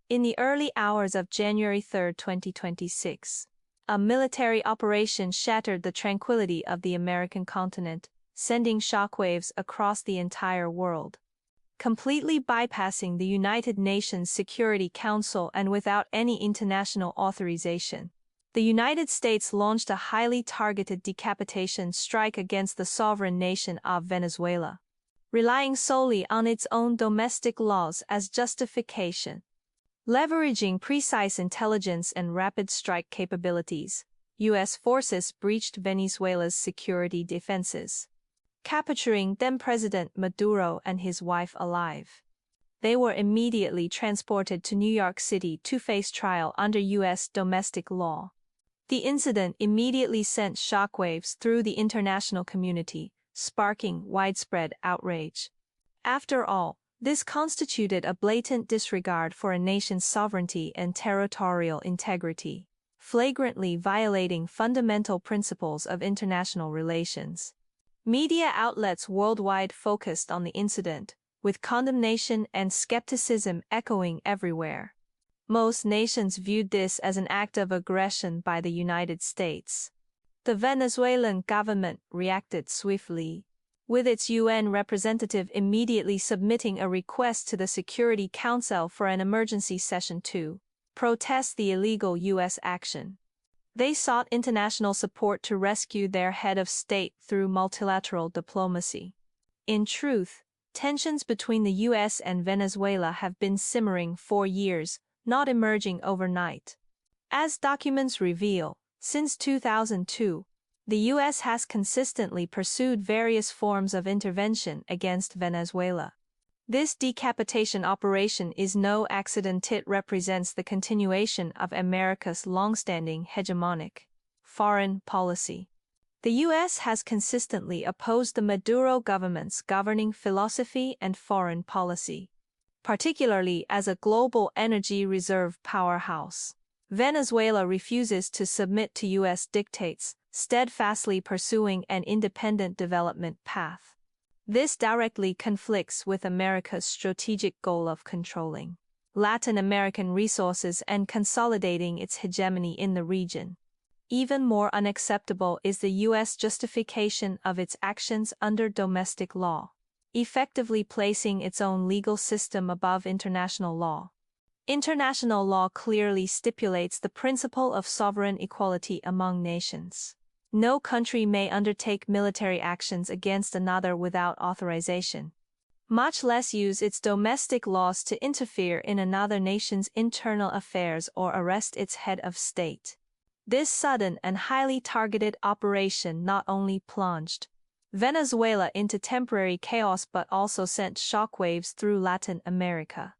In the early hours of January 3, 2026, a military operation shattered the tranquility of the American continent, sending shockwaves across the entire world. Completely bypassing the United Nations Security Council and without any international authorization, the United States launched a highly targeted decapitation strike against the sovereign nation of Venezuela, relying solely on its own domestic laws as justification. Leveraging precise intelligence and rapid strike capabilities, U.S. forces breached Venezuela's security defenses, capturing then-President Maduro and his wife alive. They were immediately transported to New York City to face trial under U.S. domestic law. The incident immediately sent shockwaves through the international community, sparking widespread outrage. After all, this constituted a blatant disregard for a nation's sovereignty and territorial integrity, flagrantly violating fundamental principles of international relations. Media outlets worldwide focused on the incident, with condemnation and skepticism echoing everywhere. Most nations viewed this as an act of aggression by the United States. The Venezuelan government reacted swiftly, with its UN representative immediately submitting a request to the Security Council for an emergency session to protest the illegal U.S. action. They sought international support to rescue their head of state through multilateral diplomacy. In truth, tensions between the U.S. and Venezuela have been simmering for years, not emerging overnight. As documents reveal, since 2002, the U.S. has consistently pursued various forms of intervention against Venezuela. This decapitation operation is no accident. It represents the continuation of America's long-standing hegemonic foreign policy. The U.S. has consistently opposed the Maduro government's governing philosophy and foreign policy, particularly as a global energy reserve powerhouse. Venezuela refuses to submit to U.S. dictates, steadfastly pursuing an independent development path. This directly conflicts with America's strategic goal of controlling Latin American resources and consolidating its hegemony in the region. Even more unacceptable is the U.S. justification of its actions under domestic law, effectively placing its own legal system above international law. International law clearly stipulates the principle of sovereign equality among nations. No country may undertake military actions against another without authorization, much less use its domestic laws to interfere in another nation's internal affairs or arrest its head of state. This sudden and highly targeted operation not only plunged Venezuela into temporary chaos but also sent shockwaves through Latin America,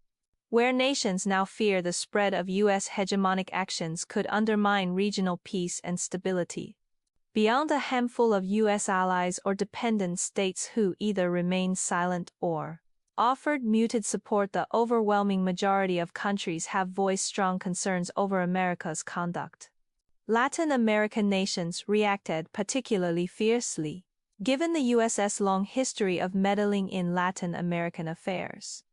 where nations now fear the spread of U.S. hegemonic actions could undermine regional peace and stability. Beyond a handful of U.S. allies or dependent states who either remained silent or offered muted support, the overwhelming majority of countries have voiced strong concerns over America's conduct. Latin American nations reacted particularly fiercely, given the U.S.'s long history of meddling in Latin American affairs.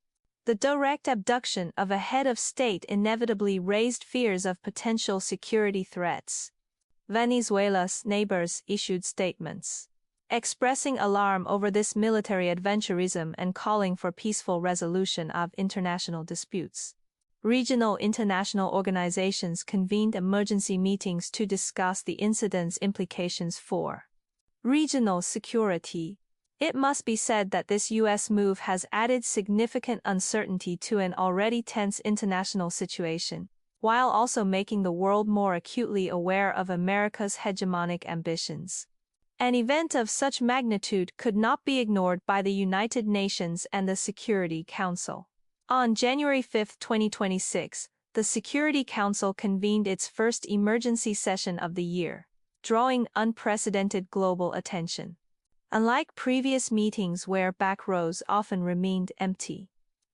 The direct abduction of a head of state inevitably raised fears of potential security threats. Venezuela's neighbors issued statements, expressing alarm over this military adventurism and calling for peaceful resolution of international disputes. Regional international organizations convened emergency meetings to discuss the incident's implications for regional security. It must be said that this U.S. move has added significant uncertainty to an already tense international situation, while also making the world more acutely aware of America's hegemonic ambitions. An event of such magnitude could not be ignored by the United Nations and the Security Council. On January 5, 2026, the Security Council convened its first emergency session of the year, drawing unprecedented global attention. Unlike previous meetings where back rows often remained empty,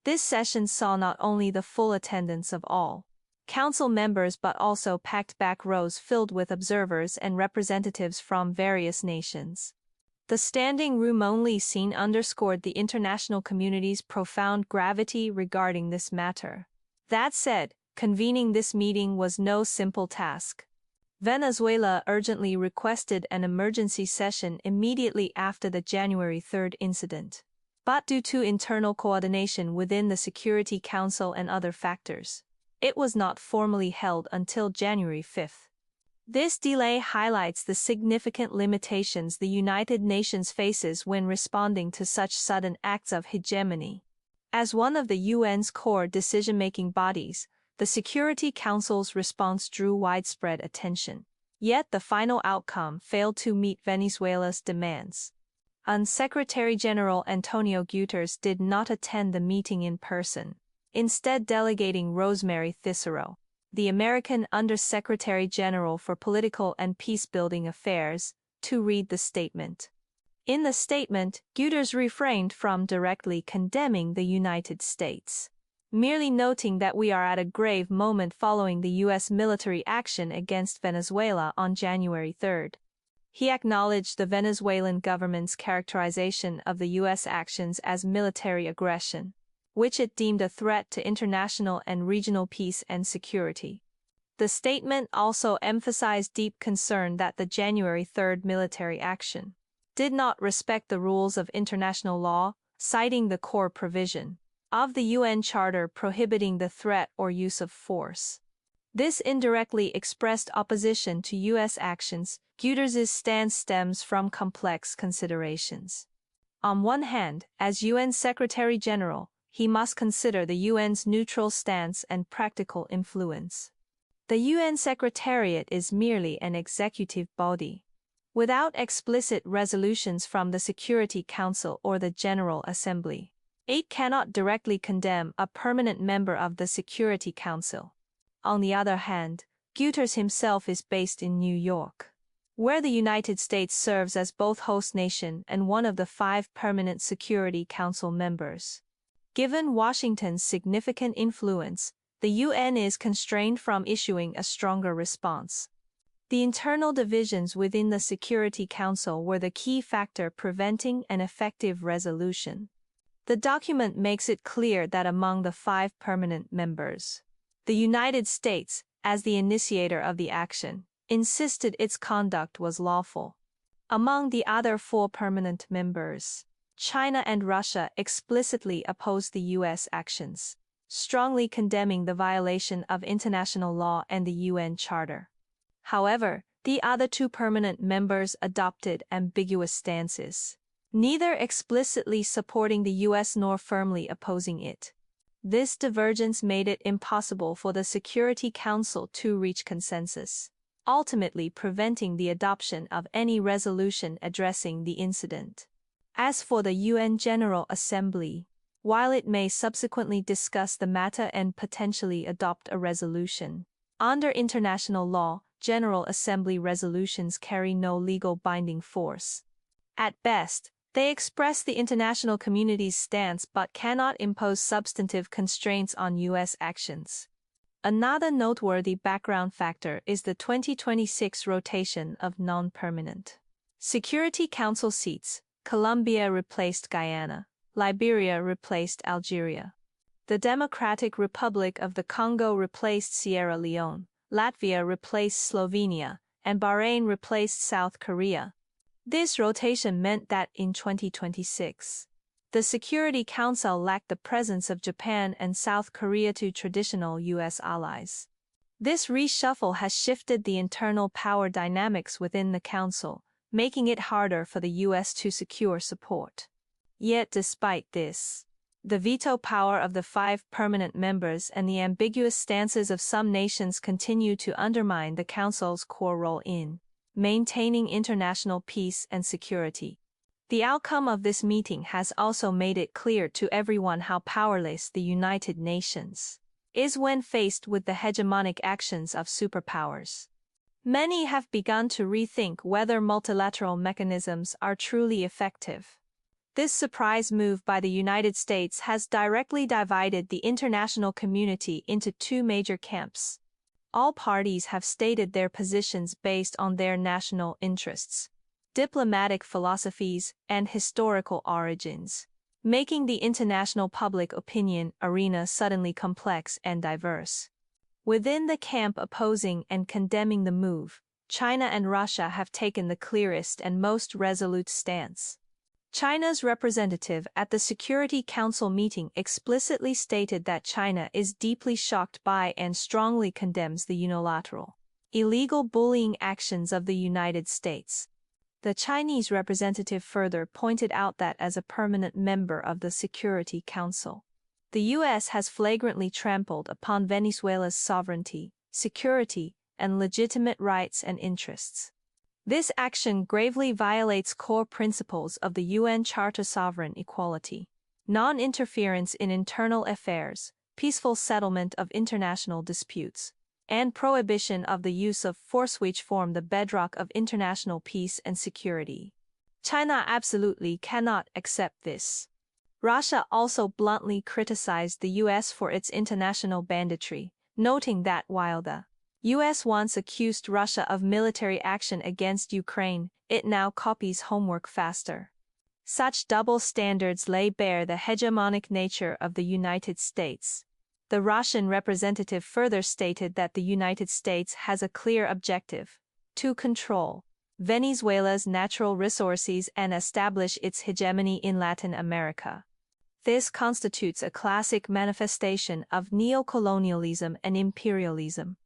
this session saw not only the full attendance of all council members but also packed back rows filled with observers and representatives from various nations. The standing room only scene underscored the international community's profound gravity regarding this matter. That said, convening this meeting was no simple task. Venezuela urgently requested an emergency session immediately after the January 3 incident. But due to internal coordination within the Security Council and other factors, it was not formally held until January 5. This delay highlights the significant limitations the United Nations faces when responding to such sudden acts of hegemony. As one of the UN's core decision-making bodies, the Security Council's response drew widespread attention. Yet the final outcome failed to meet Venezuela's demands. Secretary-General Antonio Guterres did not attend the meeting in person, instead delegating Rosemary Cicero, the American Undersecretary-General for Political and Peacebuilding Affairs, to read the statement. In the statement, Guterres refrained from directly condemning the United States, merely noting that we are at a grave moment following the U.S. military action against Venezuela on January 3. He acknowledged the Venezuelan government's characterization of the U.S. actions as military aggression, which it deemed a threat to international and regional peace and security. The statement also emphasized deep concern that the January 3 military action did not respect the rules of international law, citing the core provision of the UN Charter prohibiting the threat or use of force. This indirectly expressed opposition to U.S. actions. Guterres' stance stems from complex considerations. On one hand, as UN Secretary-General, he must consider the UN's neutral stance and practical influence. The UN Secretariat is merely an executive body. Without explicit resolutions from the Security Council or the General Assembly, it cannot directly condemn a permanent member of the Security Council. On the other hand, Guterres himself is based in New York, where the United States serves as both host nation and one of the 5 permanent Security Council members. Given Washington's significant influence, the UN is constrained from issuing a stronger response. The internal divisions within the Security Council were the key factor preventing an effective resolution. The document makes it clear that among the 5 permanent members, the United States, as the initiator of the action, insisted its conduct was lawful. Among the other 4 permanent members, China and Russia explicitly opposed the U.S. actions, strongly condemning the violation of international law and the UN Charter. However, the other 2 permanent members adopted ambiguous stances, neither explicitly supporting the U.S. nor firmly opposing it. This divergence made it impossible for the Security Council to reach consensus, ultimately preventing the adoption of any resolution addressing the incident. As for the UN General Assembly, while it may subsequently discuss the matter and potentially adopt a resolution, under international law, General Assembly resolutions carry no legal binding force. At best, they express the international community's stance but cannot impose substantive constraints on U.S. actions. Another noteworthy background factor is the 2026 rotation of non-permanent Security Council seats. Colombia replaced Guyana, Liberia replaced Algeria. The Democratic Republic of the Congo replaced Sierra Leone, Latvia replaced Slovenia, and Bahrain replaced South Korea. This rotation meant that in 2026, the Security Council lacked the presence of Japan and South Korea, 2 traditional U.S. allies. This reshuffle has shifted the internal power dynamics within the Council, making it harder for the U.S. to secure support. Yet despite this, the veto power of the 5 permanent members and the ambiguous stances of some nations continue to undermine the Council's core role in maintaining international peace and security. The outcome of this meeting has also made it clear to everyone how powerless the United Nations is when faced with the hegemonic actions of superpowers. Many have begun to rethink whether multilateral mechanisms are truly effective. This surprise move by the United States has directly divided the international community into 2 major camps. All parties have stated their positions based on their national interests, diplomatic philosophies, and historical origins. making the international public opinion arena suddenly complex and diverse. Within the camp opposing and condemning the move, China and Russia have taken the clearest and most resolute stance. China's representative at the Security Council meeting explicitly stated that China is deeply shocked by and strongly condemns the unilateral, illegal bullying actions of the United States. The Chinese representative further pointed out that as a permanent member of the Security Council, the U.S. has flagrantly trampled upon Venezuela's sovereignty, security, and legitimate rights and interests. This action gravely violates core principles of the UN Charter: sovereign equality, non-interference in internal affairs, peaceful settlement of international disputes, and prohibition of the use of force, which form the bedrock of international peace and security. China absolutely cannot accept this. Russia also bluntly criticized the U.S. for its international banditry, noting that while the U.S. once accused Russia of military action against Ukraine, it now copies homework faster. Such double standards lay bare the hegemonic nature of the United States. The Russian representative further stated that the United States has a clear objective: to control Venezuela's natural resources and establish its hegemony in Latin America. This constitutes a classic manifestation of neo-colonialism and imperialism.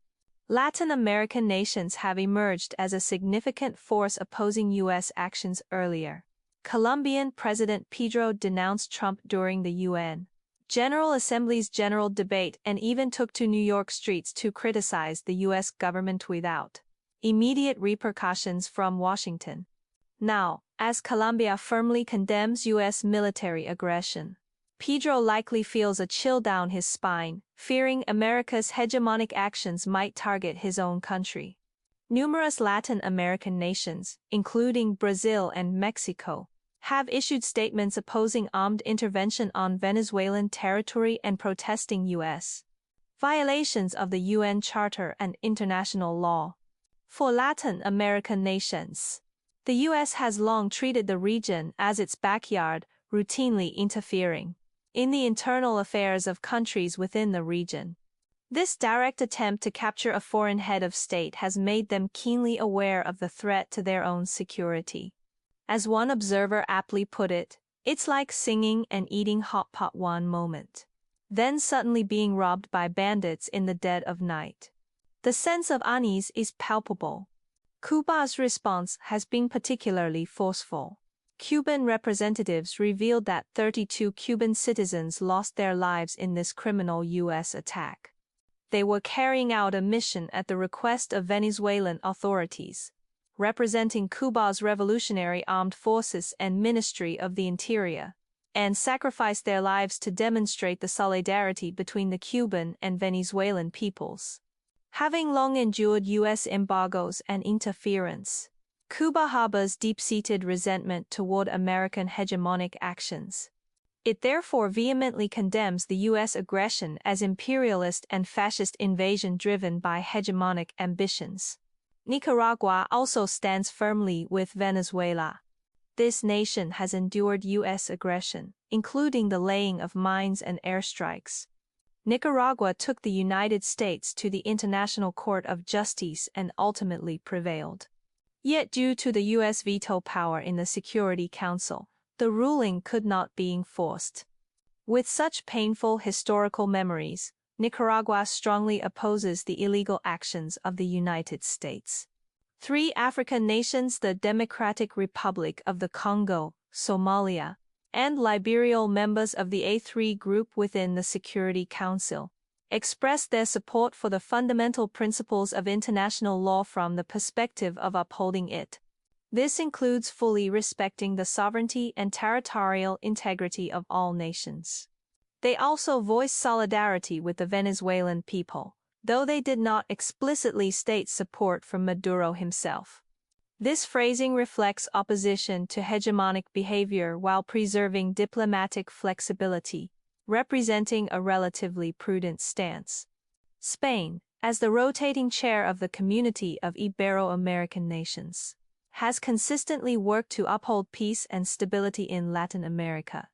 Latin American nations have emerged as a significant force opposing U.S. actions earlier. Colombian President Pedro denounced Trump during the UN General Assembly's general debate and even took to New York streets to criticize the U.S. government without immediate repercussions from Washington. Now, as Colombia firmly condemns U.S. military aggression, Pedro likely feels a chill down his spine, fearing America's hegemonic actions might target his own country. Numerous Latin American nations, including Brazil and Mexico, have issued statements opposing armed intervention on Venezuelan territory and protesting U.S. violations of the UN Charter and international law. For Latin American nations, the U.S. has long treated the region as its backyard, routinely interfering in the internal affairs of countries within the region. This direct attempt to capture a foreign head of state has made them keenly aware of the threat to their own security. As one observer aptly put it, it's like singing and eating hot pot one moment, then suddenly being robbed by bandits in the dead of night. The sense of unease is palpable. Cuba's response has been particularly forceful. Cuban representatives revealed that 32 Cuban citizens lost their lives in this criminal U.S. attack. They were carrying out a mission at the request of Venezuelan authorities, representing Cuba's Revolutionary Armed Forces and Ministry of the Interior, and sacrificed their lives to demonstrate the solidarity between the Cuban and Venezuelan peoples. Having long endured U.S. embargoes and interference, Cuba harbors deep-seated resentment toward American hegemonic actions. It therefore vehemently condemns the U.S. aggression as imperialist and fascist invasion driven by hegemonic ambitions. Nicaragua also stands firmly with Venezuela. This nation has endured U.S. aggression, including the laying of mines and airstrikes. Nicaragua took the United States to the International Court of Justice and ultimately prevailed. Yet due to the U.S. veto power in the Security Council, the ruling could not be enforced. With such painful historical memories, Nicaragua strongly opposes the illegal actions of the United States. 3 African nations, the Democratic Republic of the Congo, Somalia, and Liberia, members of the A3 group within the Security Council, expressed their support for the fundamental principles of international law from the perspective of upholding it. This includes fully respecting the sovereignty and territorial integrity of all nations. They also voiced solidarity with the Venezuelan people, though they did not explicitly state support for Maduro himself. This phrasing reflects opposition to hegemonic behavior while preserving diplomatic flexibility, representing a relatively prudent stance. Spain, as the rotating chair of the Community of Ibero-American Nations, has consistently worked to uphold peace and stability in Latin America.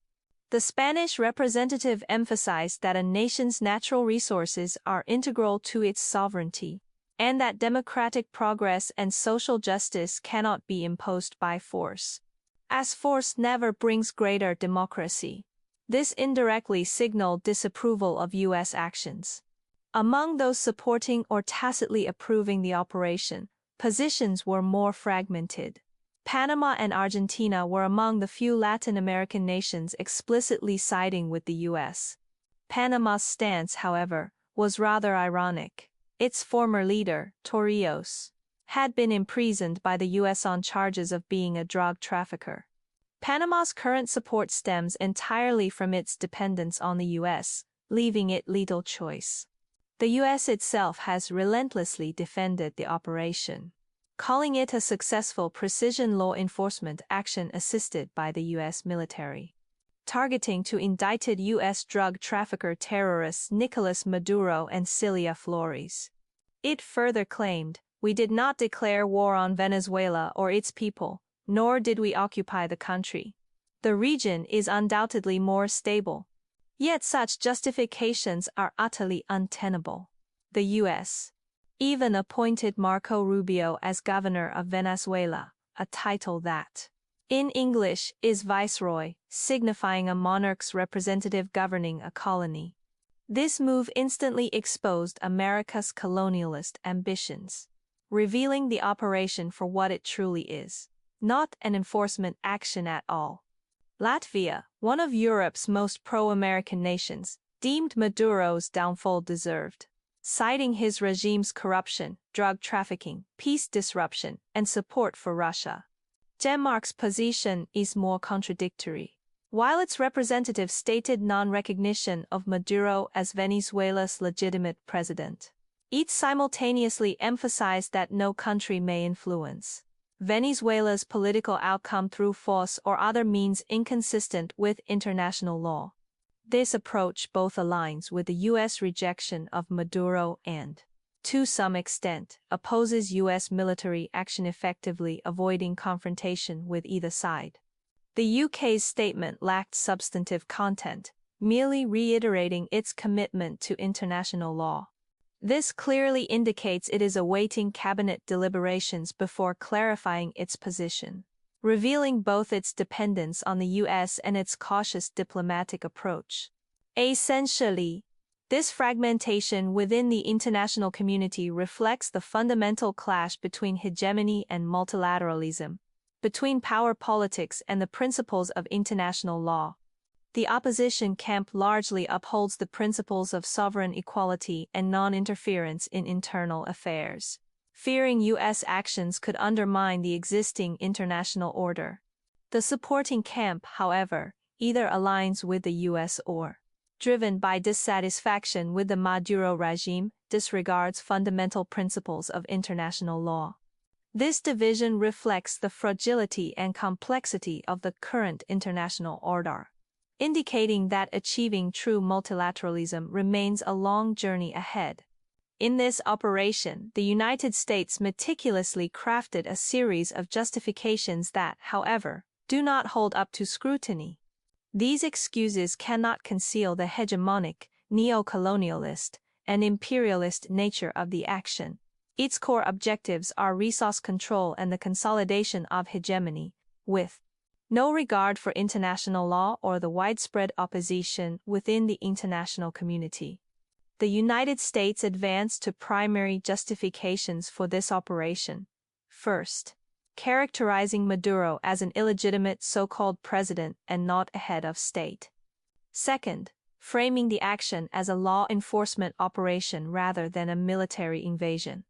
The Spanish representative emphasized that a nation's natural resources are integral to its sovereignty, and that democratic progress and social justice cannot be imposed by force, as force never brings greater democracy. This indirectly signaled disapproval of U.S. actions. Among those supporting or tacitly approving the operation, positions were more fragmented. Panama and Argentina were among the few Latin American nations explicitly siding with the U.S. Panama's stance, however, was rather ironic. Its former leader, Torrijos, had been imprisoned by the U.S. on charges of being a drug trafficker. Panama's current support stems entirely from its dependence on the U.S., leaving it little choice. The U.S. itself has relentlessly defended the operation, calling it a successful precision law enforcement action assisted by the U.S. military, targeting to indicted U.S. drug trafficker terrorists Nicolas Maduro and Cilia Flores. It further claimed, "We did not declare war on Venezuela or its people, nor did we occupy the country. The region is undoubtedly more stable." Yet such justifications are utterly untenable. The U.S. even appointed Marco Rubio as governor of Venezuela, a title that, in English, is viceroy, signifying a monarch's representative governing a colony. This move instantly exposed America's colonialist ambitions, revealing the operation for what it truly is, not an enforcement action at all. Latvia, one of Europe's most pro-American nations, deemed Maduro's downfall deserved, citing his regime's corruption, drug trafficking, peace disruption, and support for Russia. Denmark's position is more contradictory. While its representative stated non-recognition of Maduro as Venezuela's legitimate president, it simultaneously emphasized that no country may influence Venezuela's political outcome through force or other means inconsistent with international law. This approach both aligns with the U.S. rejection of Maduro and, to some extent, opposes U.S. military action, effectively avoiding confrontation with either side. The UK's statement lacked substantive content, merely reiterating its commitment to international law. This clearly indicates it is awaiting cabinet deliberations before clarifying its position, revealing both its dependence on the U.S. and its cautious diplomatic approach. Essentially, this fragmentation within the international community reflects the fundamental clash between hegemony and multilateralism, between power politics and the principles of international law. The opposition camp largely upholds the principles of sovereign equality and non-interference in internal affairs, fearing U.S. actions could undermine the existing international order. The supporting camp, however, either aligns with the U.S. or, driven by dissatisfaction with the Maduro regime, disregards fundamental principles of international law. This division reflects the fragility and complexity of the current international order, indicating that achieving true multilateralism remains a long journey ahead. In this operation, the United States meticulously crafted a series of justifications that, however, do not hold up to scrutiny. These excuses cannot conceal the hegemonic, neo-colonialist, and imperialist nature of the action. Its core objectives are resource control and the consolidation of hegemony, with no regard for international law or the widespread opposition within the international community. The United States advanced to primary justifications for this operation. First, characterizing Maduro as an illegitimate so-called president and not a head of state. Second, framing the action as a law enforcement operation rather than a military invasion.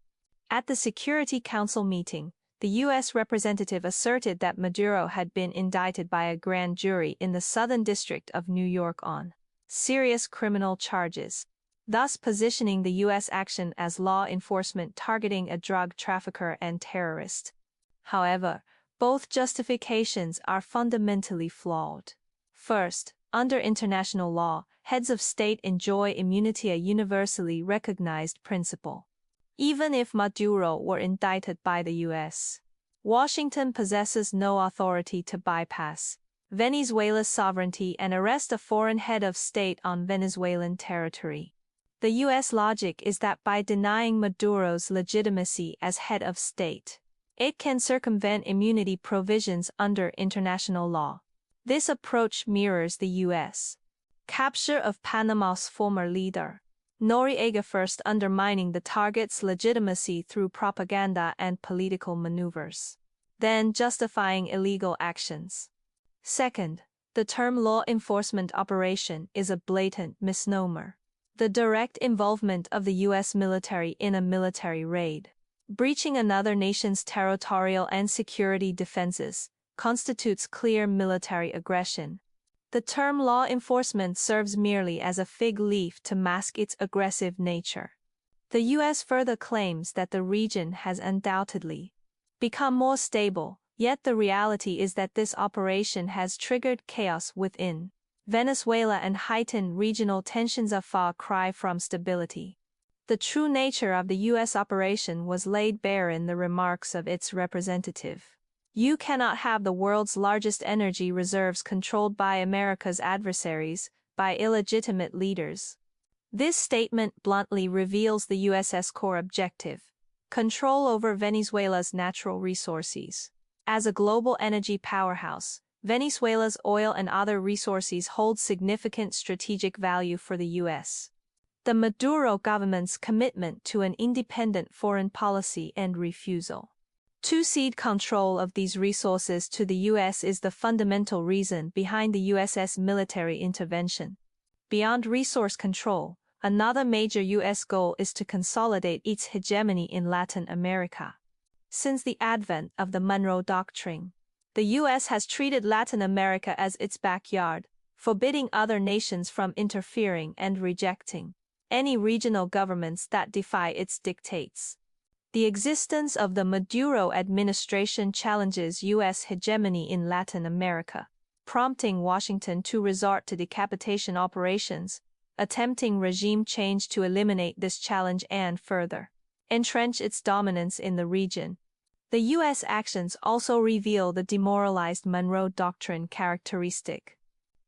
At the Security Council meeting, the U.S. representative asserted that Maduro had been indicted by a grand jury in the Southern District of New York on serious criminal charges, thus positioning the U.S. action as law enforcement targeting a drug trafficker and terrorist. However, both justifications are fundamentally flawed. First, under international law, heads of state enjoy immunity, a universally recognized principle. Even if Maduro were indicted by the U.S., Washington possesses no authority to bypass Venezuela's sovereignty and arrest a foreign head of state on Venezuelan territory. The U.S. logic is that by denying Maduro's legitimacy as head of state, it can circumvent immunity provisions under international law. This approach mirrors the U.S. capture of Panama's former leader, Noriega, first undermining the target's legitimacy through propaganda and political maneuvers, then justifying illegal actions. Second, the term law enforcement operation is a blatant misnomer. The direct involvement of the U.S. military in a military raid, breaching another nation's territorial and security defenses, constitutes clear military aggression. The term law enforcement serves merely as a fig leaf to mask its aggressive nature. The U.S. further claims that the region has undoubtedly become more stable, yet the reality is that this operation has triggered chaos within Venezuela and heightened regional tensions, a far cry from stability. The true nature of the U.S. operation was laid bare in the remarks of its representative. You cannot have the world's largest energy reserves controlled by America's adversaries, by illegitimate leaders. This statement bluntly reveals the U.S.'s core objective: control over Venezuela's natural resources. As a global energy powerhouse, Venezuela's oil and other resources hold significant strategic value for the U.S. The Maduro government's commitment to an independent foreign policy and refusal to cede control of these resources to the U.S. is the fundamental reason behind the U.S.'s military intervention. Beyond resource control, another major U.S. goal is to consolidate its hegemony in Latin America. Since the advent of the Monroe Doctrine, the U.S. has treated Latin America as its backyard, forbidding other nations from interfering and rejecting any regional governments that defy its dictates. The existence of the Maduro administration challenges U.S. hegemony in Latin America, prompting Washington to resort to decapitation operations, attempting regime change to eliminate this challenge and further entrench its dominance in the region. The U.S. actions also reveal the demoralized Monroe Doctrine characteristic.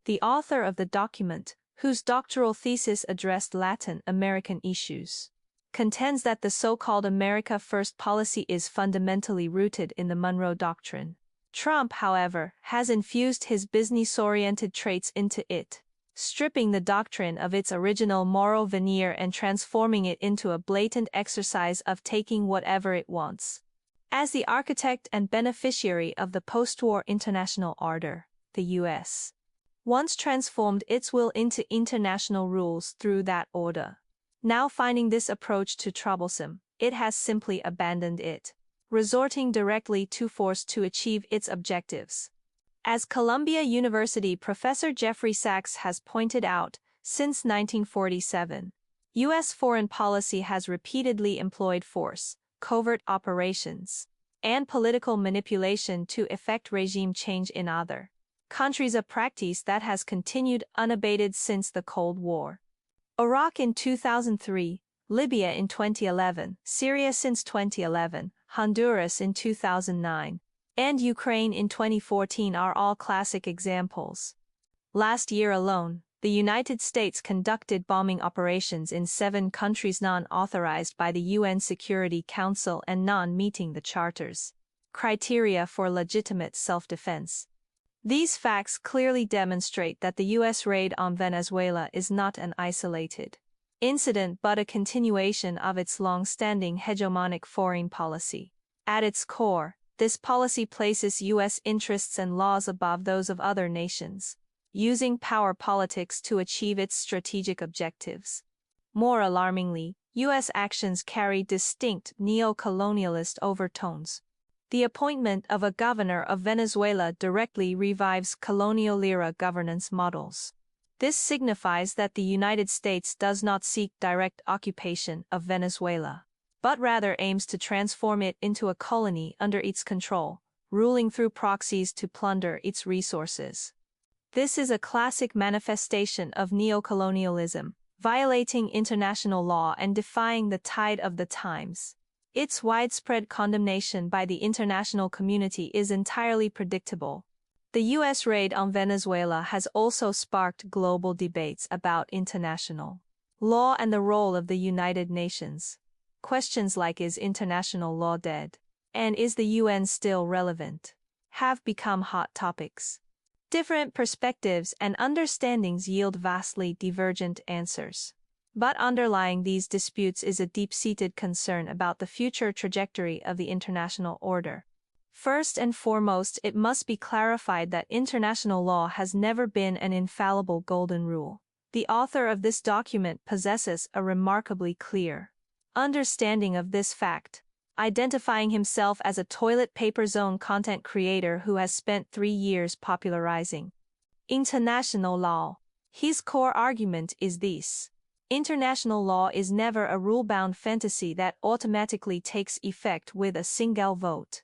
The author of the document, whose doctoral thesis addressed Latin American issues, contends that the so-called America First policy is fundamentally rooted in the Monroe Doctrine. Trump, however, has infused his business-oriented traits into it, stripping the doctrine of its original moral veneer and transforming it into a blatant exercise of taking whatever it wants. As the architect and beneficiary of the post-war international order, the U.S. once transformed its will into international rules through that order. Now finding this approach too troublesome, it has simply abandoned it, resorting directly to force to achieve its objectives. As Columbia University professor Jeffrey Sachs has pointed out, since 1947, U.S. foreign policy has repeatedly employed force, covert operations, and political manipulation to effect regime change in other countries, a practice that has continued unabated since the Cold War. Iraq in 2003, Libya in 2011, Syria since 2011, Honduras in 2009, and Ukraine in 2014 are all classic examples. Last year alone, the United States conducted bombing operations in 7 countries non-authorized by the UN Security Council and non-meeting the Charter's criteria for legitimate self-defense. These facts clearly demonstrate that the U.S. raid on Venezuela is not an isolated incident but a continuation of its long-standing hegemonic foreign policy. At its core, this policy places U.S. interests and laws above those of other nations, using power politics to achieve its strategic objectives. More alarmingly, U.S. actions carry distinct neo-colonialist overtones. The appointment of a governor of Venezuela directly revives colonial-era governance models. This signifies that the United States does not seek direct occupation of Venezuela, but rather aims to transform it into a colony under its control, ruling through proxies to plunder its resources. This is a classic manifestation of neo-colonialism, violating international law and defying the tide of the times. Its widespread condemnation by the international community is entirely predictable. The U.S. raid on Venezuela has also sparked global debates about international law and the role of the United Nations. Questions like "Is international law dead?" and "Is the UN still relevant?" have become hot topics. Different perspectives and understandings yield vastly divergent answers. But underlying these disputes is a deep-seated concern about the future trajectory of the international order. First and foremost, it must be clarified that international law has never been an infallible golden rule. The author of this document possesses a remarkably clear understanding of this fact, identifying himself as a toilet paper zone content creator who has spent 3 years popularizing international law. His core argument is this: international law is never a rule-bound fantasy that automatically takes effect with a single vote.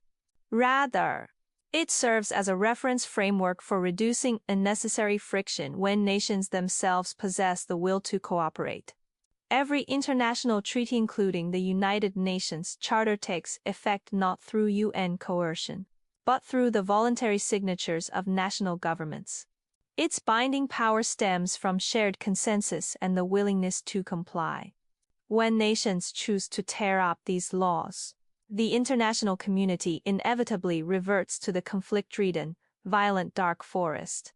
Rather, it serves as a reference framework for reducing unnecessary friction when nations themselves possess the will to cooperate. Every international treaty, including the United Nations Charter, takes effect not through UN coercion, but through the voluntary signatures of national governments. Its binding power stems from shared consensus and the willingness to comply. When nations choose to tear up these laws, the international community inevitably reverts to the conflict-ridden, violent dark forest.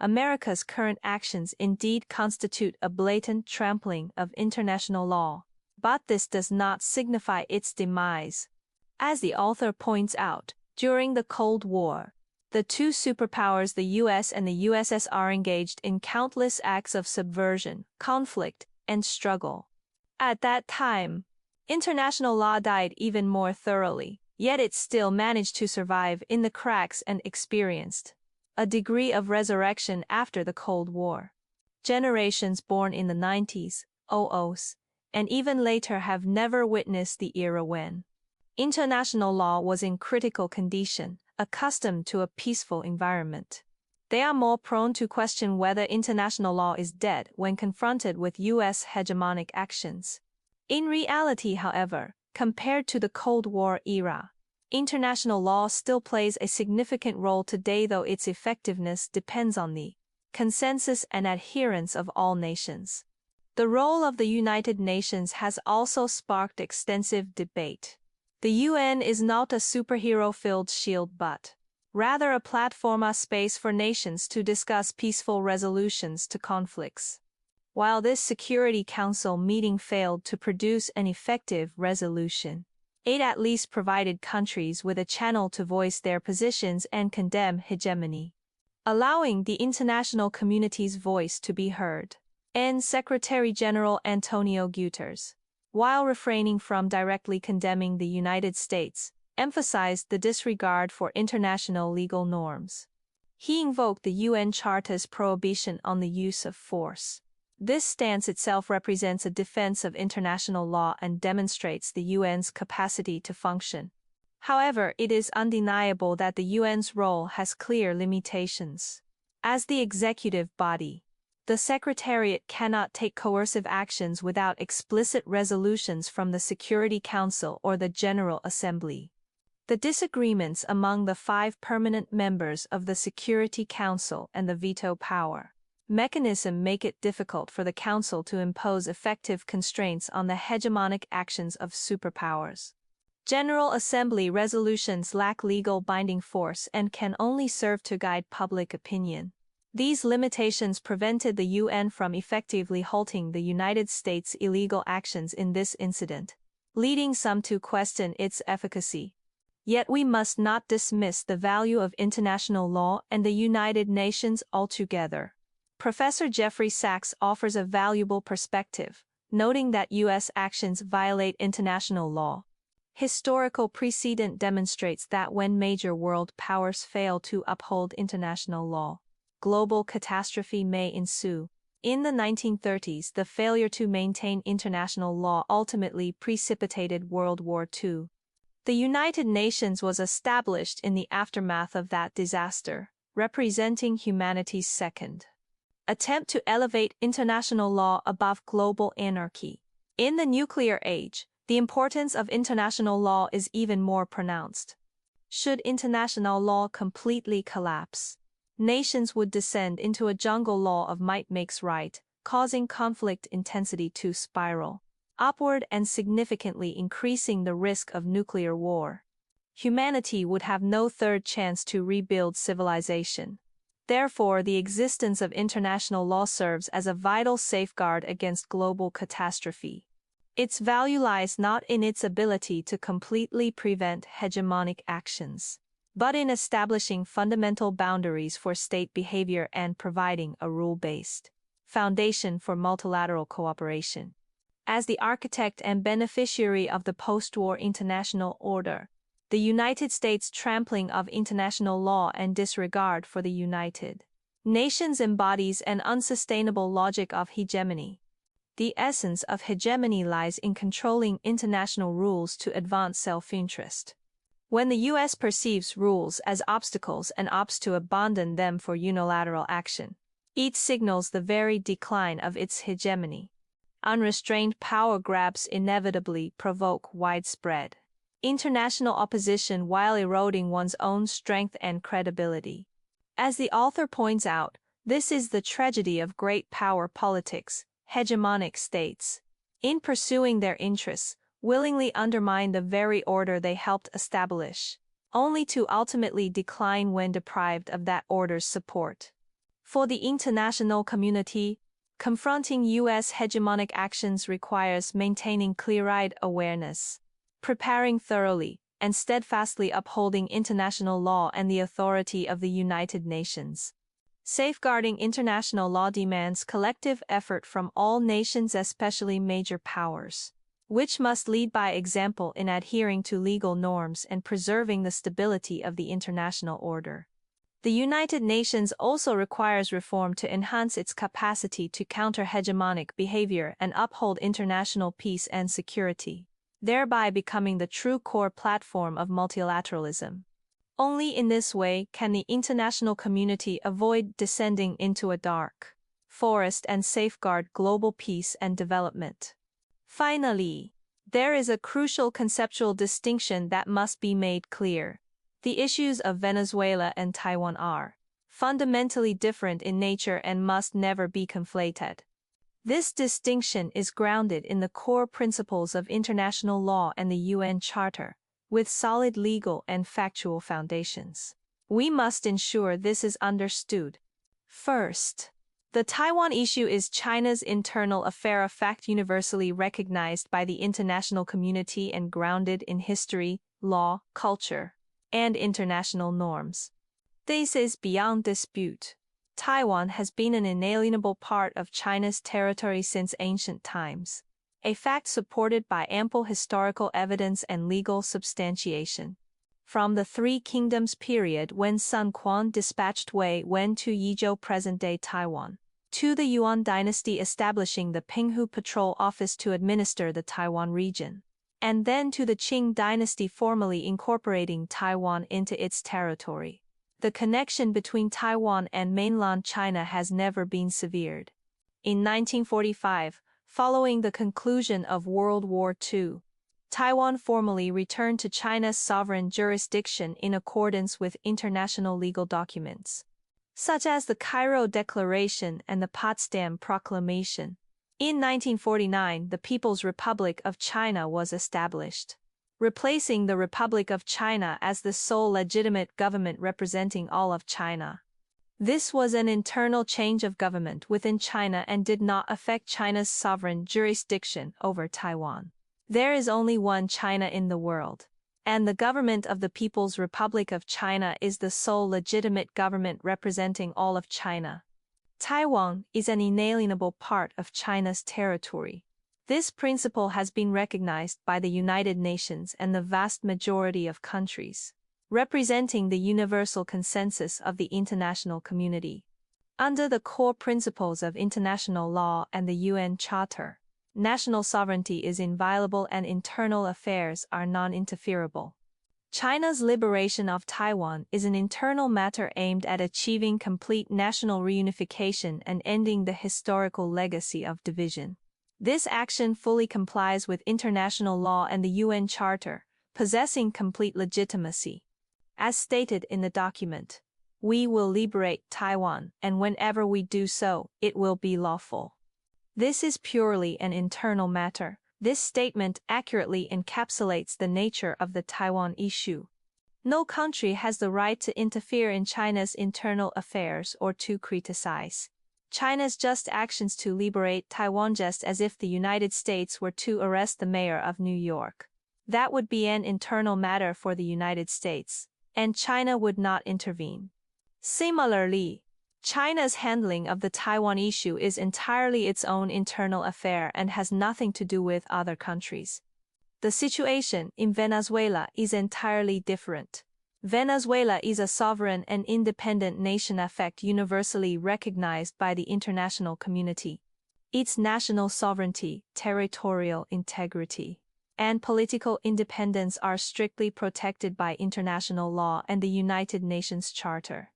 America's current actions indeed constitute a blatant trampling of international law, but this does not signify its demise. As the author points out, during the Cold War, the two superpowers, the US and the USSR, engaged in countless acts of subversion, conflict, and struggle. At that time, international law died even more thoroughly, yet it still managed to survive in the cracks and experienced a degree of resurrection after the Cold War. Generations born in the 90s, 00s, and even later have never witnessed the era when international law was in critical condition, accustomed to a peaceful environment. They are more prone to question whether international law is dead when confronted with U.S. hegemonic actions. In reality, however, compared to the Cold War era, international law still plays a significant role today, though its effectiveness depends on the consensus and adherence of all nations. The role of the United Nations has also sparked extensive debate. The UN is not a superhero-filled shield but rather a platform, a space for nations to discuss peaceful resolutions to conflicts. While this Security Council meeting failed to produce an effective resolution, it at least provided countries with a channel to voice their positions and condemn hegemony, allowing the international community's voice to be heard. And Secretary-General Antonio Guterres, while refraining from directly condemning the United States, emphasized the disregard for international legal norms. He invoked the UN Charter's prohibition on the use of force. This stance itself represents a defense of international law and demonstrates the UN's capacity to function. However, it is undeniable that the UN's role has clear limitations. As the executive body, the Secretariat cannot take coercive actions without explicit resolutions from the Security Council or the General Assembly. The disagreements among the 5 permanent members of the Security Council and the veto power mechanism make it difficult for the Council to impose effective constraints on the hegemonic actions of superpowers. General Assembly resolutions lack legal binding force and can only serve to guide public opinion. These limitations prevented the UN from effectively halting the United States' illegal actions in this incident, leading some to question its efficacy. Yet we must not dismiss the value of international law and the United Nations altogether. Professor Jeffrey Sachs offers a valuable perspective, noting that U.S. actions violate international law. Historical precedent demonstrates that when major world powers fail to uphold international law, global catastrophe may ensue. In the 1930s, the failure to maintain international law ultimately precipitated World War II. The United Nations was established in the aftermath of that disaster, representing humanity's second attempt to elevate international law above global anarchy. In the nuclear age, the importance of international law is even more pronounced. Should international law completely collapse, nations would descend into a jungle law of might makes right, causing conflict intensity to spiral upward and significantly increasing the risk of nuclear war. Humanity would have no third chance to rebuild civilization. Therefore, the existence of international law serves as a vital safeguard against global catastrophe. Its value lies not in its ability to completely prevent hegemonic actions, but in establishing fundamental boundaries for state behavior and providing a rule-based foundation for multilateral cooperation. As the architect and beneficiary of the post-war international order, the United States' trampling of international law and disregard for the United Nations embodies an unsustainable logic of hegemony. The essence of hegemony lies in controlling international rules to advance self-interest. When the U.S. perceives rules as obstacles and opts to abandon them for unilateral action, it signals the very decline of its hegemony. Unrestrained power grabs inevitably provoke widespread international opposition while eroding one's own strength and credibility. As the author points out, this is the tragedy of great power politics. Hegemonic states, in pursuing their interests, willingly undermine the very order they helped establish, only to ultimately decline when deprived of that order's support. For the international community, confronting U.S. hegemonic actions requires maintaining clear-eyed awareness, preparing thoroughly, and steadfastly upholding international law and the authority of the United Nations. Safeguarding international law demands collective effort from all nations, especially major powers, which must lead by example in adhering to legal norms and preserving the stability of the international order. The United Nations also requires reform to enhance its capacity to counter hegemonic behavior and uphold international peace and security, thereby becoming the true core platform of multilateralism. Only in this way can the international community avoid descending into a dark forest and safeguard global peace and development. Finally, there is a crucial conceptual distinction that must be made clear. The issues of Venezuela and Taiwan are fundamentally different in nature and must never be conflated. This distinction is grounded in the core principles of international law and the UN Charter, with solid legal and factual foundations. We must ensure this is understood. First, the Taiwan issue is China's internal affair, a fact universally recognized by the international community and grounded in history, law, culture, and international norms. This is beyond dispute. Taiwan has been an inalienable part of China's territory since ancient times, a fact supported by ample historical evidence and legal substantiation. From the Three Kingdoms period when Sun Quan dispatched Wei Wen to Yizhou present-day Taiwan, to the Yuan dynasty establishing the Pinghu Patrol Office to administer the Taiwan region, and then to the Qing dynasty formally incorporating Taiwan into its territory, the connection between Taiwan and mainland China has never been severed. In 1945, following the conclusion of World War II, Taiwan formally returned to China's sovereign jurisdiction in accordance with international legal documents, such as the Cairo Declaration and the Potsdam Proclamation. In 1949, the People's Republic of China was established, replacing the Republic of China as the sole legitimate government representing all of China. This was an internal change of government within China and did not affect China's sovereign jurisdiction over Taiwan. There is only one China in the world, and the government of the People's Republic of China is the sole legitimate government representing all of China. Taiwan is an inalienable part of China's territory. This principle has been recognized by the United Nations and the vast majority of countries, representing the universal consensus of the international community. Under the core principles of international law and the UN Charter, national sovereignty is inviolable and internal affairs are non-interferable. China's liberation of Taiwan is an internal matter aimed at achieving complete national reunification and ending the historical legacy of division. This action fully complies with international law and the UN Charter, possessing complete legitimacy. As stated in the document, We will liberate Taiwan, and whenever we do so, it will be lawful. This is purely an internal matter. This statement accurately encapsulates the nature of the Taiwan issue. No country has the right to interfere in China's internal affairs or to criticize China's just actions to liberate Taiwan, just as if the United States were to arrest the mayor of New York. That would be an internal matter for the United States, and China would not intervene. Similarly, China's handling of the Taiwan issue is entirely its own internal affair and has nothing to do with other countries. The situation in Venezuela is entirely different. Venezuela is a sovereign and independent nation, a fact universally recognized by the international community. Its national sovereignty, territorial integrity, and political independence are strictly protected by international law and the United Nations Charter.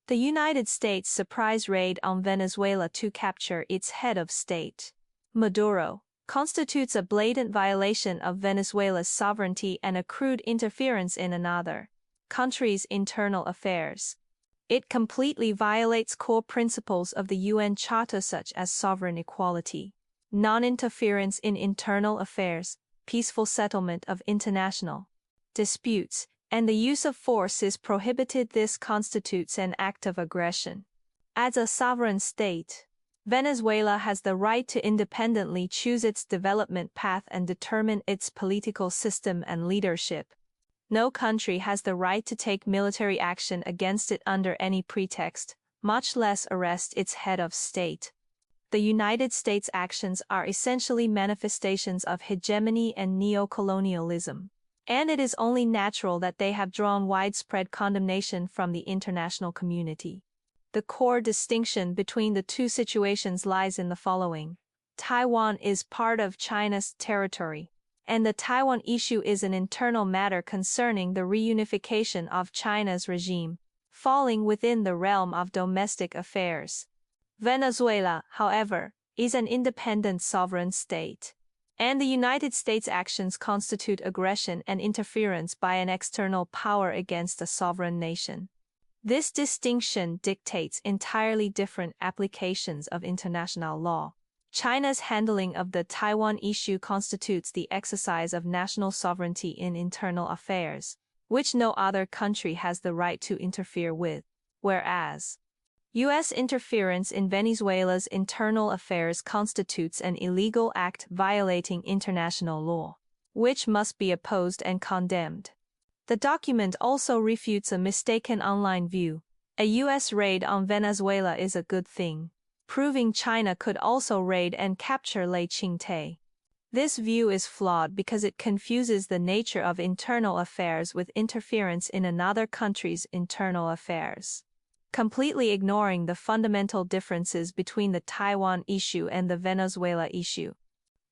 The United States' surprise raid on Venezuela to capture its head of state, Maduro, constitutes a blatant violation of Venezuela's sovereignty and a crude interference in another country's internal affairs. It completely violates core principles of the UN Charter such as sovereign equality, non-interference in internal affairs, peaceful settlement of international disputes, and the use of force is prohibited. This constitutes an act of aggression. As a sovereign state, Venezuela has the right to independently choose its development path and determine its political system and leadership. No country has the right to take military action against it under any pretext, much less arrest its head of state. The United States' actions are essentially manifestations of hegemony and neo-colonialism, and it is only natural that they have drawn widespread condemnation from the international community. The core distinction between the two situations lies in the following. Taiwan is part of China's territory, and the Taiwan issue is an internal matter concerning the reunification of China's regime, falling within the realm of domestic affairs. Venezuela, however, is an independent sovereign state, and the United States' actions constitute aggression and interference by an external power against a sovereign nation. This distinction dictates entirely different applications of international law. China's handling of the Taiwan issue constitutes the exercise of national sovereignty in internal affairs, which no other country has the right to interfere with, whereas U.S. interference in Venezuela's internal affairs constitutes an illegal act violating international law, which must be opposed and condemned. The document also refutes a mistaken online view. A U.S. raid on Venezuela is a good thing, proving China could also raid and capture Lei Ching-te. This view is flawed because it confuses the nature of internal affairs with interference in another country's internal affairs, completely ignoring the fundamental differences between the Taiwan issue and the Venezuela issue.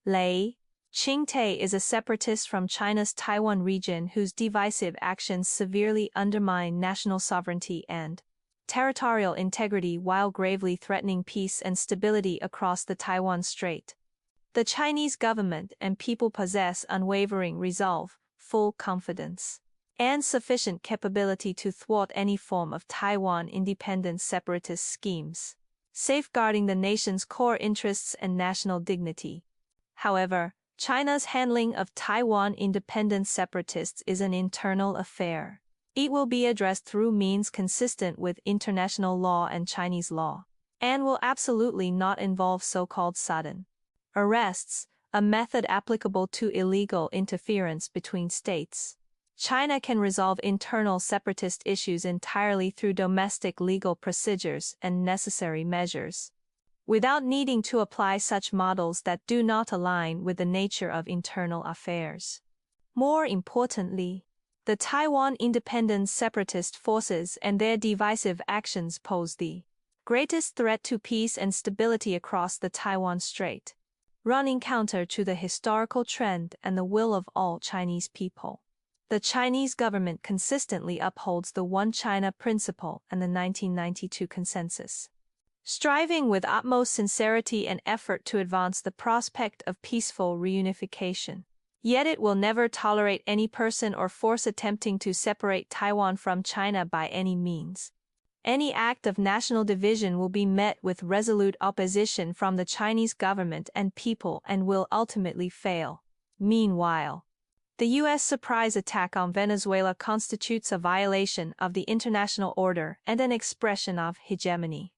Lei Ching-te is a separatist from China's Taiwan region whose divisive actions severely undermine national sovereignty and territorial integrity while gravely threatening peace and stability across the Taiwan Strait. The Chinese government and people possess unwavering resolve, full confidence, and sufficient capability to thwart any form of Taiwan independent separatist schemes, safeguarding the nation's core interests and national dignity. However, China's handling of Taiwan independent separatists is an internal affair. It will be addressed through means consistent with international law and Chinese law, and will absolutely not involve so-called sudden arrests, a method applicable to illegal interference between states. China can resolve internal separatist issues entirely through domestic legal procedures and necessary measures, without needing to apply such models that do not align with the nature of internal affairs. More importantly, the Taiwan independent separatist forces and their divisive actions pose the greatest threat to peace and stability across the Taiwan Strait, running counter to the historical trend and the will of all Chinese people. The Chinese government consistently upholds the One China principle and the 1992 consensus, striving with utmost sincerity and effort to advance the prospect of peaceful reunification. Yet it will never tolerate any person or force attempting to separate Taiwan from China by any means. Any act of national division will be met with resolute opposition from the Chinese government and people and will ultimately fail. Meanwhile, the U.S. surprise attack on Venezuela constitutes a violation of the international order and an expression of hegemony.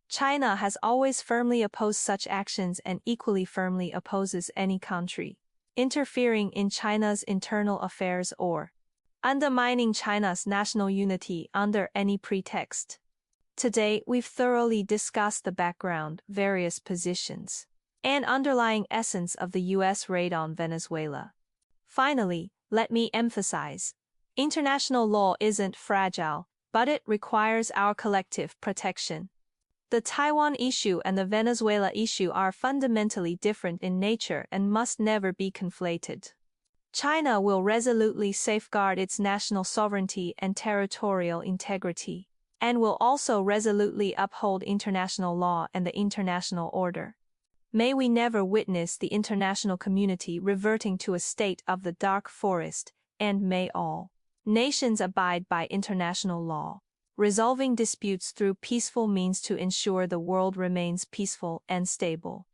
China has always firmly opposed such actions and equally firmly opposes any country interfering in China's internal affairs or undermining China's national unity under any pretext. Today, we've thoroughly discussed the background, various positions, and underlying essence of the U.S. raid on Venezuela. Finally, let me emphasize, international law isn't fragile, but it requires our collective protection. The Taiwan issue and the Venezuela issue are fundamentally different in nature and must never be conflated. China will resolutely safeguard its national sovereignty and territorial integrity, and will also resolutely uphold international law and the international order. May we never witness the international community reverting to a state of the dark forest, and may all nations abide by international law, resolving disputes through peaceful means to ensure the world remains peaceful and stable.